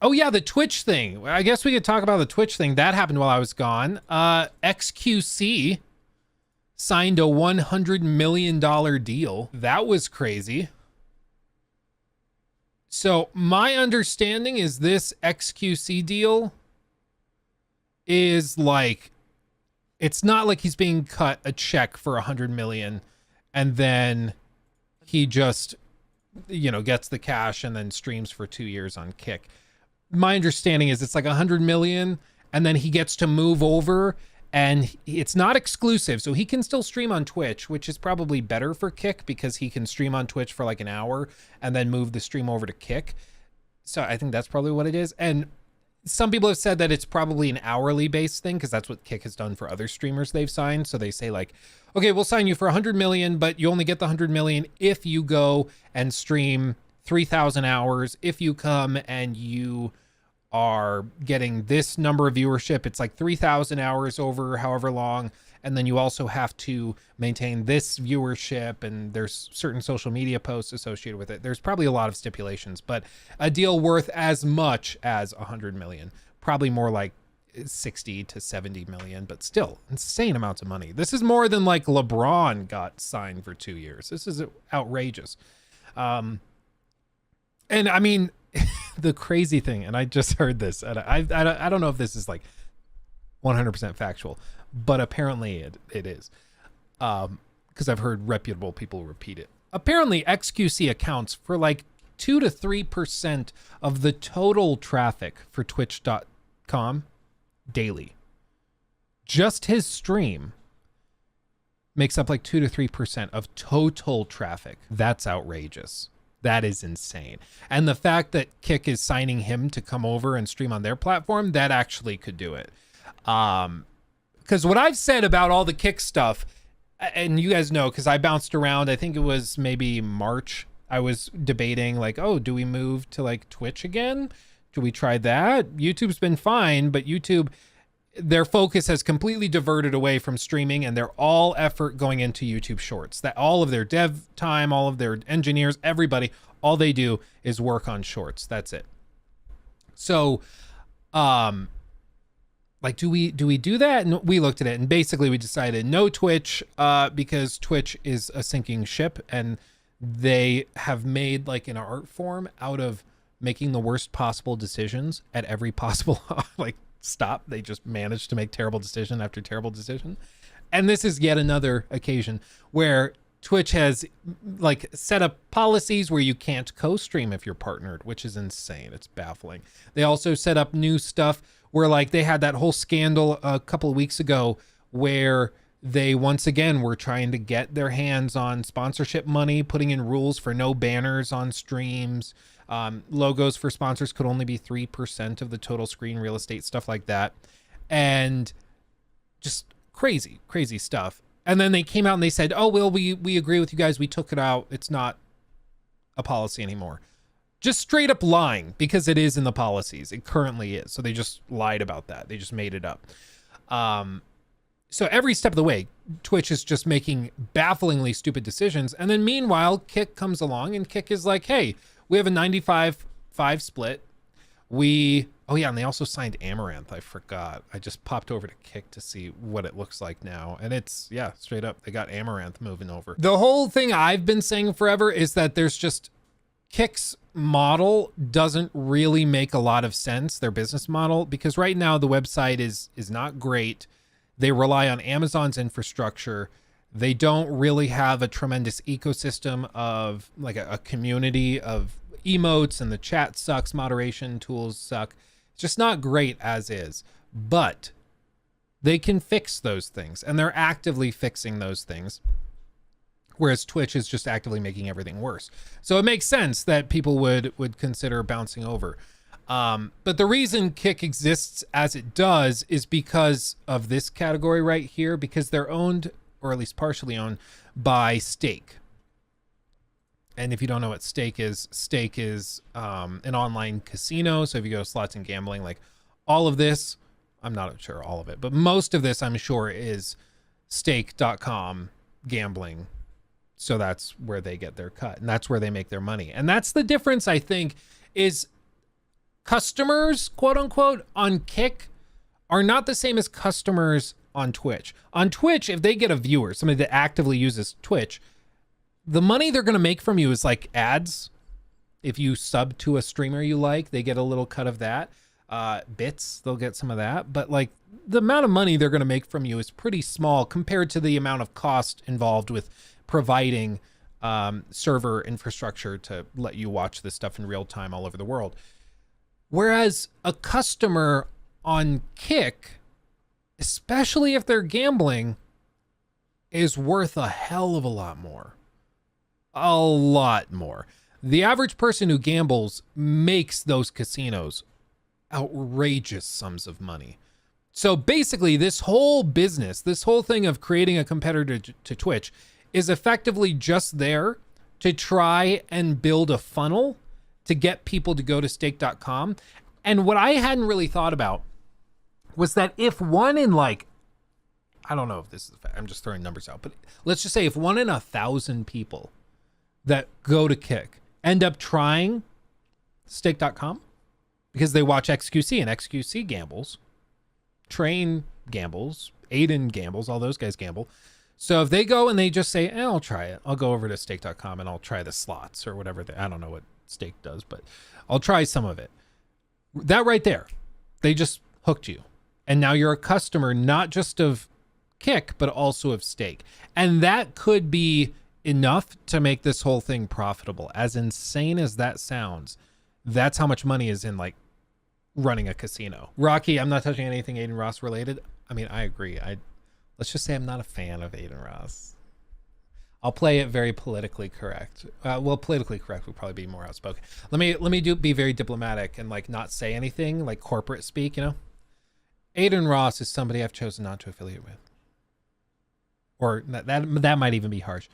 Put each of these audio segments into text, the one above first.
Oh yeah, the Twitch thing. I guess we could talk about the Twitch thing. That happened while I was gone. XQC signed a $100 million deal. That was crazy. So my understanding is this XQC deal is like, it's not like he's being cut a check for 100 million and then he just, gets the cash and then streams for 2 years on Kick. My understanding is it's like 100 million and then he gets to move over, and it's not exclusive. So he can still stream on Twitch, which is probably better for Kick because he can stream on Twitch for like an hour and then move the stream over to Kick. So I think that's probably what it is. And some people have said that it's probably an hourly based thing because that's what Kick has done for other streamers they've signed. So they say like, okay, we'll sign you for 100 million, but you only get the 100 million if you go and stream 3,000 hours. If you come and you are getting this number of viewership, it's like 3,000 hours over however long. And then you also have to maintain this viewership, and there's certain social media posts associated with it. There's probably a lot of stipulations, but a deal worth as much as 100 million, probably more like 60 to 70 million, but still insane amounts of money. This is more than like LeBron got signed for 2 years. This is outrageous. And I mean, the crazy thing, and I just heard this, and I don't know if this is like 100% factual, but apparently it is, because I've heard reputable people repeat it. Apparently XQC accounts for like 2 to 3% of the total traffic for twitch.com daily. Just his stream makes up like 2 to 3% of total traffic. That's outrageous. That is insane. And the fact that Kick is signing him to come over and stream on their platform, that actually could do it. Because what I've said about all the Kick stuff, and you guys know, because I bounced around, I think it was maybe March, I was debating like, oh, do we move to like Twitch again? Do we try that? YouTube's been fine, but YouTube, their focus has completely diverted away from streaming, and they're all effort going into YouTube Shorts. That all of their dev time, all of their engineers, everybody, all they do is work on Shorts. That's it. So, like, do we do that? And we looked at it, and basically we decided no Twitch, because Twitch is a sinking ship, and they have made like an art form out of making the worst possible decisions at every possible like stop. They just managed to make terrible decision after terrible decision. And this is yet another occasion where Twitch has like set up policies where you can't co-stream if you're partnered, which is insane. It's baffling. They also set up new stuff where like they had that whole scandal a couple of weeks ago where they once again were trying to get their hands on sponsorship money, putting in rules for no banners on streams. Logos for sponsors could only be 3% of the total screen real estate, stuff like that. And just crazy stuff. And then they came out and they said, oh, well, we agree with you guys. We took it out. It's not a policy anymore. Just straight up lying, because it is in the policies. It currently is. So they just lied about that. They just made it up. So every step of the way, Twitch is just making bafflingly stupid decisions. And then meanwhile, Kick comes along, and Kick is like, hey, we have a 95-5 split. Oh yeah, and they also signed Amaranth. I forgot. I just popped over to Kick to see what it looks like now. And it's, yeah, straight up, they got Amaranth moving over. The whole thing I've been saying forever is that there's just, Kick's model doesn't really make a lot of sense, their business model, because right now the website is not great. They rely on Amazon's infrastructure. They don't really have a tremendous ecosystem of like a community of emotes, and the chat sucks. Moderation tools suck. It's just not great as is, but they can fix those things, and they're actively fixing those things. Whereas Twitch is just actively making everything worse. So it makes sense that people would consider bouncing over. But the reason Kick exists as it does is because of this category right here, because they're owned, or at least partially owned, by Stake. And if you don't know what Stake is an online casino. So if you go to slots and gambling, like all of this, I'm not sure all of it, but most of this I'm sure is stake.com gambling. So that's where they get their cut, and that's where they make their money. And that's the difference, I think, is customers, quote unquote, on Kick are not the same as customers on Twitch. On Twitch, if they get a viewer, somebody that actively uses Twitch, the money they're going to make from you is like ads. If you sub to a streamer you like, they get a little cut of that. Bits, they'll get some of that. But like the amount of money they're going to make from you is pretty small compared to the amount of cost involved with providing server infrastructure to let you watch this stuff in real time all over the world. Whereas a customer on Kick, especially if they're gambling, is worth a hell of a lot more. A lot more. The average person who gambles makes those casinos outrageous sums of money. So basically, this whole business, this whole thing of creating a competitor to Twitch is effectively just there to try and build a funnel to get people to go to stake.com. And what I hadn't really thought about was that if one in like, I don't know if this is a fact, I'm just throwing numbers out, but let's just say if 1 in 1,000 people that go to Kick end up trying stake.com because they watch xQc and xQc gambles, Train gambles, Aiden gambles, all those guys gamble. So if they go and they just say, I'll try it. I'll go over to stake.com and I'll try the slots or whatever. I don't know what stake does, but I'll try some of it. That right there, they just hooked you. And now you're a customer, not just of Kick, but also of stake. And that could be enough to make this whole thing profitable. As insane as that sounds, that's how much money is in like running a casino. Rocky, I'm not touching anything Aiden Ross related. I mean, I agree. Let's just say I'm not a fan of Aiden Ross. I'll play it very politically correct. Well, politically correct would probably be more outspoken. Let me be very diplomatic and like not say anything like corporate speak, you know? Aiden Ross is somebody I've chosen not to affiliate with. Or that might even be harsh.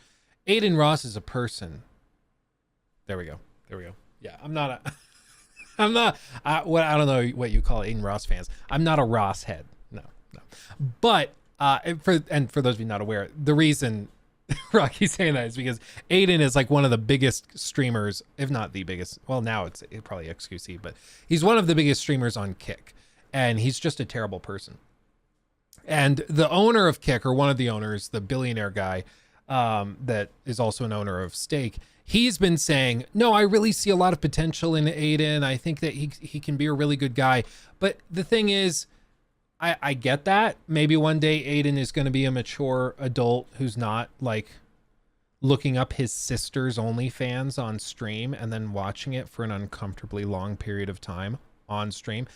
Aiden Ross is a person. There we go. Yeah, I'm not I don't know what you call Aiden Ross fans. I'm not a Ross head. No. But for those of you not aware, the reason Rocky's saying that is because Aiden is like one of the biggest streamers, if not the biggest. Well, now it's probably xQc, but he's one of the biggest streamers on Kick, and he's just a terrible person. And the owner of Kick, or one of the owners, the billionaire guy, that is also an owner of Stake, he's been saying, no, I really see a lot of potential in Aiden. I think that he can be a really good guy. But the thing is, I get that. Maybe one day Aiden is going to be a mature adult who's not like looking up his sister's OnlyFans on stream and then watching it for an uncomfortably long period of time on stream.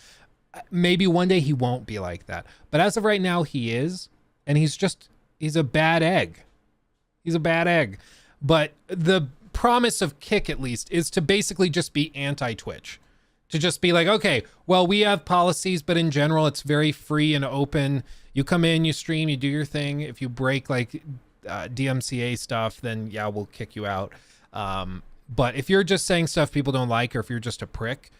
Maybe one day he won't be like that. But as of right now, he is. And he's a bad egg. He's a bad egg. But the promise of Kick, at least, is to basically just be anti-Twitch. To just be like, okay, well, we have policies, but in general, it's very free and open. You come in, you stream, you do your thing. If you break like DMCA stuff, then yeah, we'll kick you out. But if you're just saying stuff people don't like, or if you're just a prick,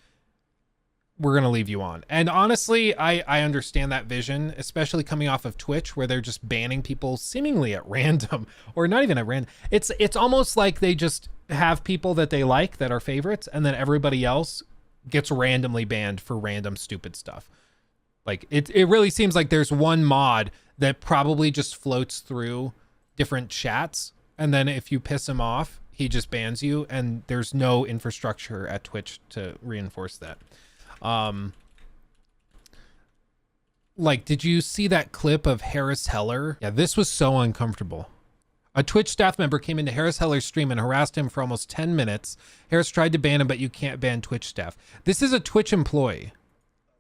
we're going to leave you on. And honestly, I understand that vision, especially coming off of Twitch, where they're just banning people seemingly at random, or not even at random. It's almost like they just have people that they like that are favorites, and then everybody else gets randomly banned for random stupid stuff. Like it really seems like there's one mod that probably just floats through different chats, and then if you piss him off, he just bans you, and there's no infrastructure at Twitch to reinforce that. Like, did you see that clip of Harris Heller? Yeah, this was so uncomfortable. A Twitch staff member came into Harris Heller's stream and harassed him for almost 10 minutes. Harris tried to ban him, but you can't ban Twitch staff. This is a Twitch employee.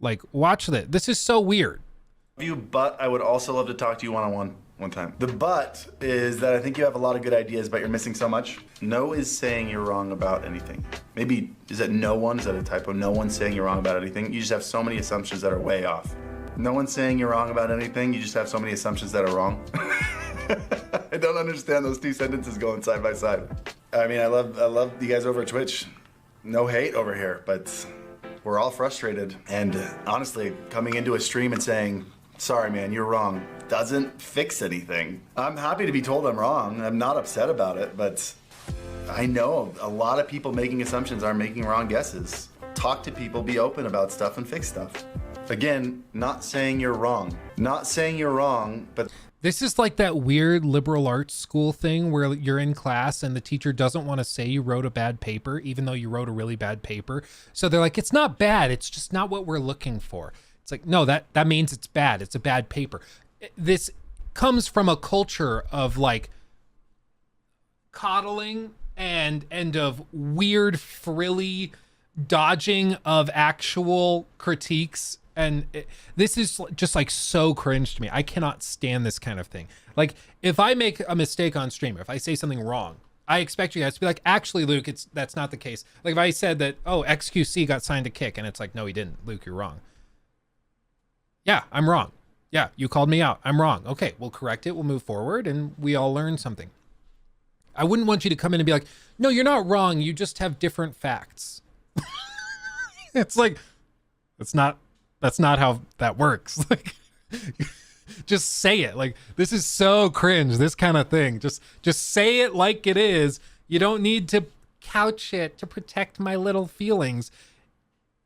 Like, watch that. This is so weird. But I would also love to talk to you one-on-one one time. The but is that I think you have a lot of good ideas, but you're missing so much. No is saying you're wrong about anything. Maybe, is that no one? Is that a typo? No one's saying you're wrong about anything. You just have so many assumptions that are way off. No one's saying you're wrong about anything. You just have so many assumptions that are wrong. I don't understand those two sentences going side by side. I mean, I love you guys over at Twitch. No hate over here, but we're all frustrated. And honestly, coming into a stream and saying, sorry, man, you're wrong, doesn't fix anything. I'm happy to be told I'm wrong. I'm not upset about it, but I know a lot of people making assumptions are making wrong guesses. talk to people, be open about stuff, and fix stuff. Again, not saying you're wrong. Not saying you're wrong, but This is like that weird liberal arts school thing where you're in class and the teacher doesn't want to say you wrote a bad paper, even though you wrote a really bad paper. So they're like, it's not bad. It's just not what we're looking for. It's like, no, that means it's bad. It's a bad paper. This comes from a culture of like coddling and of weird frilly dodging of actual critiques. And this is just like so cringe to me. I cannot stand this kind of thing. Like if I make a mistake on stream, if I say something wrong, I expect you guys to be like, actually, Luke, that's not the case. Like if I said that, oh, xQc got signed a kick, and it's like, no, he didn't. Luke, you're wrong. Yeah, I'm wrong. Yeah, you called me out. I'm wrong. Okay, we'll correct it. We'll move forward, and we all learn something. I wouldn't want you to come in and be like, no, you're not wrong. You just have different facts. It's like, that's not how that works. Like, just say it. Like, this is so cringe, this kind of thing. Just say it like it is. You don't need to couch it to protect my little feelings.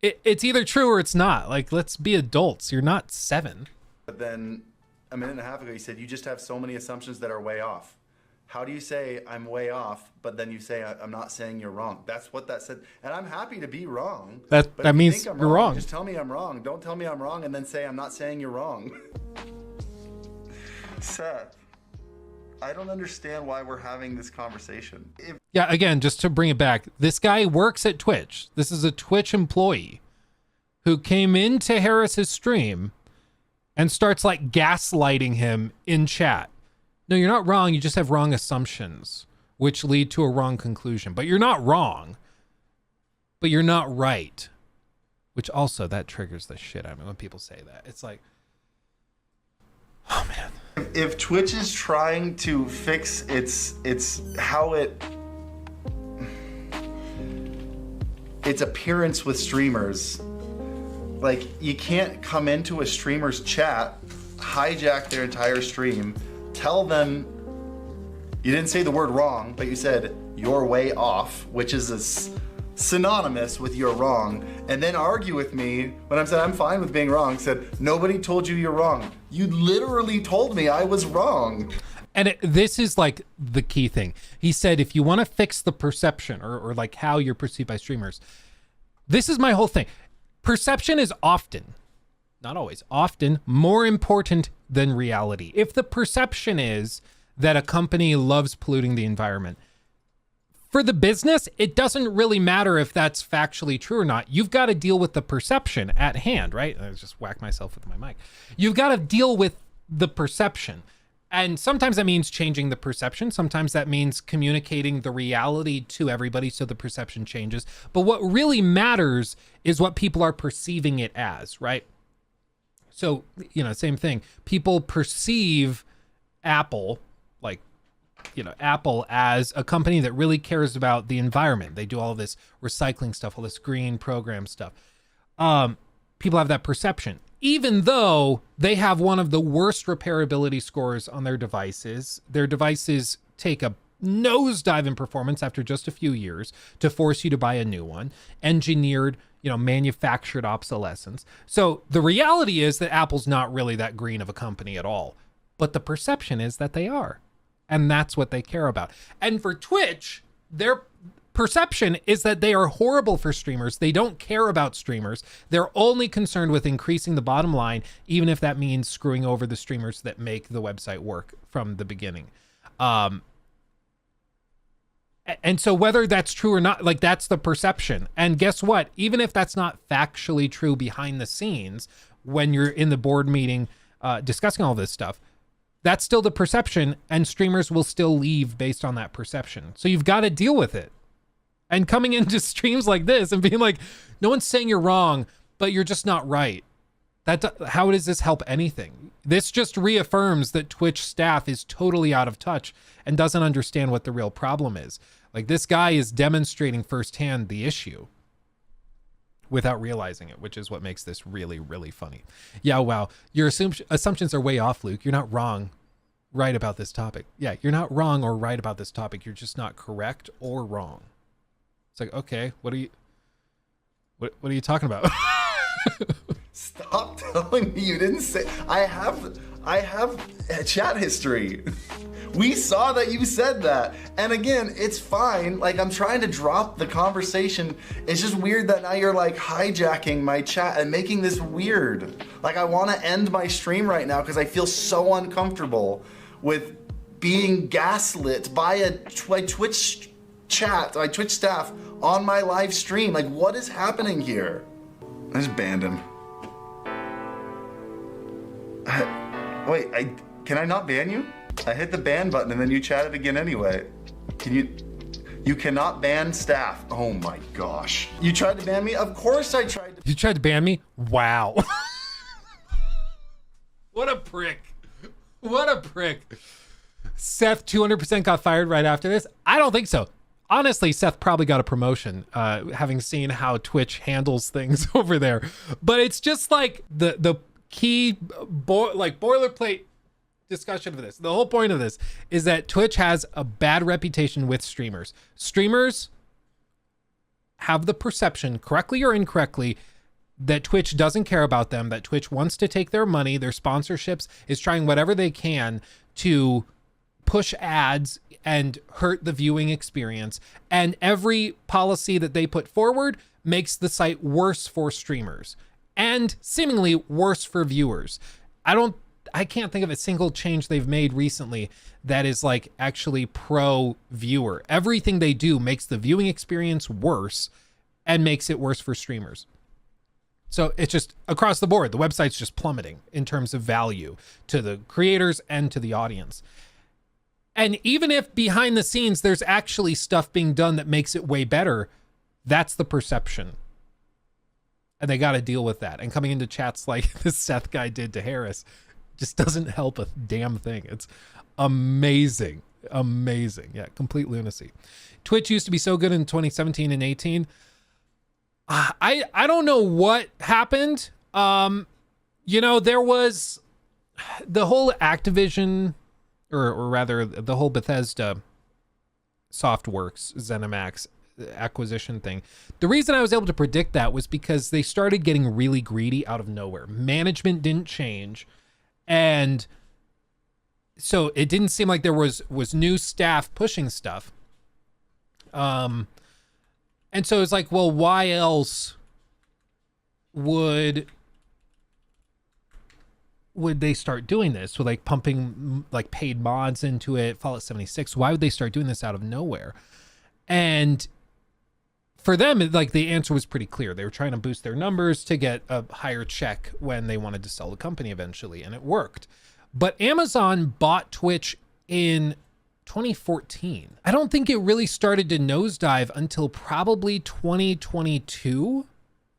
It's either true or it's not. Like, let's be adults. You're not 7. But then a minute and a half ago, you said you just have so many assumptions that are way off. How do you say I'm way off, but then you say I'm not saying you're wrong? That's what that said. And I'm happy to be wrong. That means you're wrong. Just tell me I'm wrong. Don't tell me I'm wrong and then say I'm not saying you're wrong. Seth, I don't understand why we're having this conversation. Yeah, again, just to bring it back, this guy works at Twitch. This is a Twitch employee who came into Harris's stream and starts like gaslighting him in chat. No, you're not wrong. You just have wrong assumptions, which lead to a wrong conclusion. But you're not wrong. But you're not right. Which also, that triggers the shit out of me when people say that. It's like, oh man. If Twitch is trying to fix its appearance with streamers, like you can't come into a streamer's chat, hijack their entire stream, tell them you didn't say the word wrong, but you said you're way off, which is synonymous with you're wrong, and then argue with me when I'm saying I'm fine with being wrong. Said nobody told you you're wrong. You literally told me I was wrong. And this is like the key thing. He said, if you want to fix the perception or like how you're perceived by streamers, this is my whole thing. Perception is often, not always, often more important than reality. If the perception is that a company loves polluting the environment, for the business, it doesn't really matter if that's factually true or not. You've got to deal with the perception at hand, right? I just whacked myself with my mic. You've got to deal with the perception. And sometimes that means changing the perception. Sometimes that means communicating the reality to everybody so the perception changes. But what really matters is what people are perceiving it as, right? So, same thing. People perceive Apple, like, Apple as a company that really cares about the environment. They do all this recycling stuff, all this green program stuff. People have that perception, even though they have one of the worst repairability scores on their devices. Their devices take a nosedive in performance after just a few years to force you to buy a new one. Engineered, manufactured obsolescence. So the reality is that Apple's not really that green of a company at all, but the perception is that they are. And that's what they care about. And for Twitch, their perception is that they are horrible for streamers. They don't care about streamers. They're only concerned with increasing the bottom line, even if that means screwing over the streamers that make the website work from the beginning. And so whether that's true or not, like that's the perception. And guess what? Even if that's not factually true behind the scenes, when you're in the board meeting discussing all this stuff, that's still the perception, and streamers will still leave based on that perception. So you've got to deal with it. And coming into streams like this and being like, no one's saying you're wrong, but you're just not right. How does this help anything? This just reaffirms that Twitch staff is totally out of touch and doesn't understand what the real problem is. Like, this guy is demonstrating firsthand the issue without realizing it, which is what makes this really, really funny. Yeah, wow. Your assumptions are way off, Luke. You're not wrong, right about this topic. Yeah, you're not wrong or right about this topic. You're just not correct or wrong. It's like, okay, what are What are you talking about? Stop telling me you didn't say. I have a chat history. We saw that you said that. And again, it's fine. Like, I'm trying to drop the conversation. It's just weird that now you're like hijacking my chat and making this weird. Like, I want to end my stream right now because I feel so uncomfortable with being gaslit by a Twitch chat, my Twitch staff on my live stream. Like, what is happening here? I just banned him. Wait, can I not ban you? I hit the ban button and then you chatted again anyway. You cannot ban staff. Oh my gosh. You tried to ban me? Of course I tried to. You tried to ban me? Wow. What a prick. What a prick. Seth 200% got fired right after this? I don't think so. Honestly, Seth probably got a promotion, having seen how Twitch handles things over there. But it's just like the key boilerplate discussion of this. The whole point of this is that Twitch has a bad reputation with streamers. Streamers have the perception, correctly or incorrectly, that Twitch doesn't care about them, that Twitch wants to take their money, their sponsorships, is trying whatever they can to push ads and hurt the viewing experience. And every policy that they put forward makes the site worse for streamers and seemingly worse for viewers. I can't think of a single change they've made recently that is like actually pro viewer. Everything they do makes the viewing experience worse and makes it worse for streamers. So it's just across the board, the website's just plummeting in terms of value to the creators and to the audience. And even if behind the scenes, there's actually stuff being done that makes it way better, that's the perception. And they got to deal with that. And coming into chats like this Seth guy did to Harris just doesn't help a damn thing. It's amazing. Amazing. Yeah, complete lunacy. Twitch used to be so good in 2017 and 18. I don't know what happened. There was the whole Activision, or rather the whole Bethesda Softworks ZeniMax acquisition thing. The reason I was able to predict that was because they started getting really greedy out of nowhere. Management didn't change. And so it didn't seem like there was new staff pushing stuff. And so it's like, well, why else would they start doing this? With like pumping like paid mods into it, Fallout 76. Why would they start doing this out of nowhere? And for them, like the answer was pretty clear. They were trying to boost their numbers to get a higher check when they wanted to sell the company eventually, and it worked. But Amazon bought Twitch in 2014. I don't think it really started to nosedive until probably 2022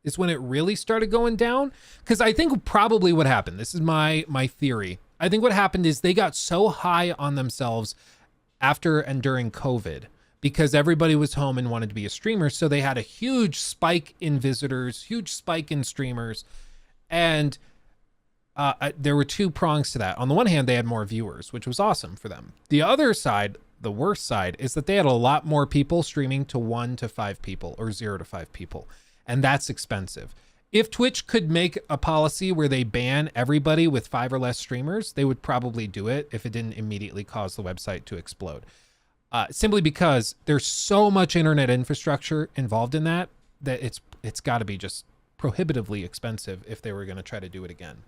is when it really started going down. Because I think probably what happened, this is my theory, I think what happened is they got so high on themselves after and during COVID, because everybody was home and wanted to be a streamer. So they had a huge spike in visitors, huge spike in streamers. And there were two prongs to that. On the one hand, they had more viewers, which was awesome for them. The other side, the worst side, is that they had a lot more people streaming to 1 to 5 people or 0 to 5 people. And that's expensive. If Twitch could make a policy where they ban everybody with 5 or less streamers, they would probably do it if it didn't immediately cause the website to explode. Simply because there's so much internet infrastructure involved in that it's got to be just prohibitively expensive if they were going to try to do it again.